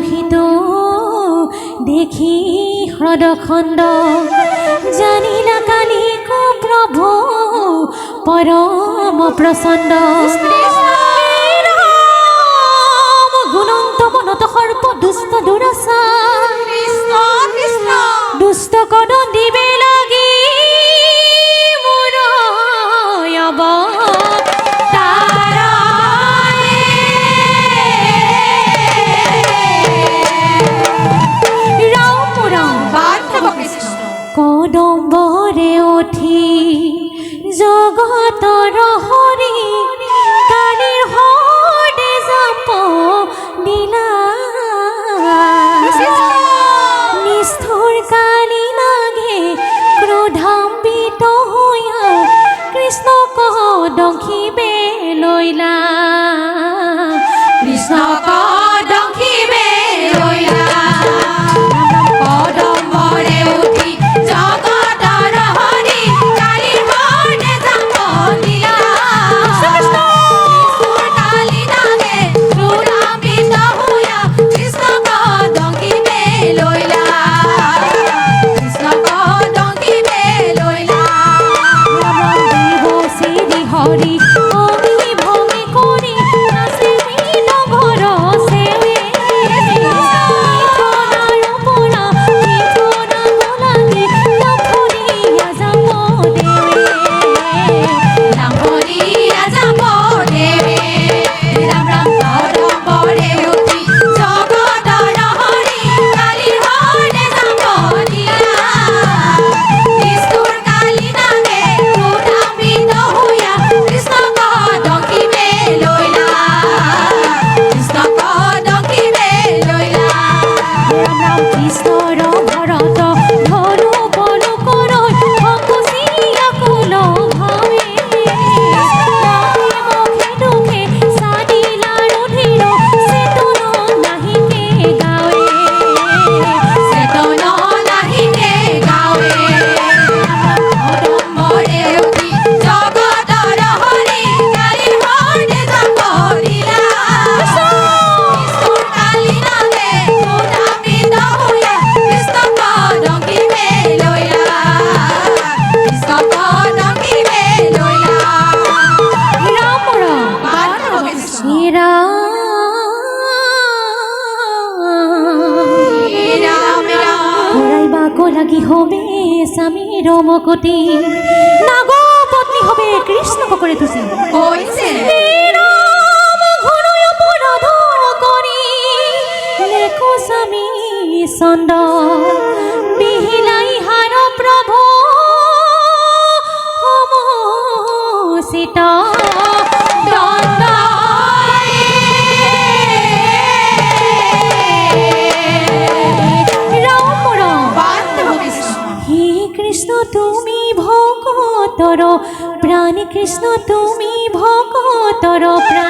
লোহিত দেখি হ্রদখণ্ড জানিলা কালিক প্রভু পরম প্রচণ্ড গুণন্ত মনত সর্প দুষ্ট দুরাচা দুষ্ট কদ দিবে লাগি মোৰ কদম্বরে উঠি জগতৰ হৰি কালিৰ হদে জাপ দিলা নিষ্ঠুৰ কালি নাগে ক্ৰোধাম্বিত হৈয়া কৃষ্ণক দংখিবে লৈলা কৃষ্ণক দংখিবে লৈলা কদম্বৰে উঠি জগতৰ হৰি কালিৰ হদে জাপ দিলা নিষ্ঠুৰ কালি নাগে ক্ৰোধাম্বিত হৈয়া কৃষ্ণক দংখিবে লৈলা কৃষ্ণক দংখিবে লৈলা দেৱ শ্ৰী হৰি অমি ভমি কৰি নাচে নগৰ সেৱে পৰা লাগে লাভৰীয়া যাব দেৱে লাভৰীয়া যাব দেৱে ৰাম ৰাম কদম্বৰে উঠি জগতৰ হৰি কালিৰ হদে জাপ দিলা নিষ্ঠুৰ কালি নাগে ক্ৰোধাম্বিত হৈয়া কৃষ্ণক দংখিবে লৈলা কৃষ্ণক দংখিবে লৈলা ৰাম ৰাম কৃষ্ণৰ ভৰত ধৰু বলো কৰৈ সংকুচিয়া কুল ভাৱে মুখে দুখে চাদিলা ৰুধিৰ চেতন নাহিকে গাৱে চেতন নাহিকে গাৱে কদম্বৰে উঠি জগতৰ হৰি কালিৰ হদে জাপ দিলা নিষ্ঠুৰ কালি নাগে ক্ৰোধাম্বিত হৈয়া কৃষ্ণক দংখিবে লৈলা কৃষ্ণক দংখিবে লৈলা ৰাম ৰাম ঘূৰাইবাক লাগি হবে স্বামীৰ মকতি নাগ পত্নী হবে কৃষ্ণ পকৰে তুচি ঘূৰাই অপৰাধ কৰি লেখো স্বামী চন্দ বিহিলাই হার প্ৰভু সমচিত দণ্ড হে কৃষ্ণ তুমি ভকতৰ প্ৰাণ কৃষ্ণ তুমি ভকতৰ প্ৰাণ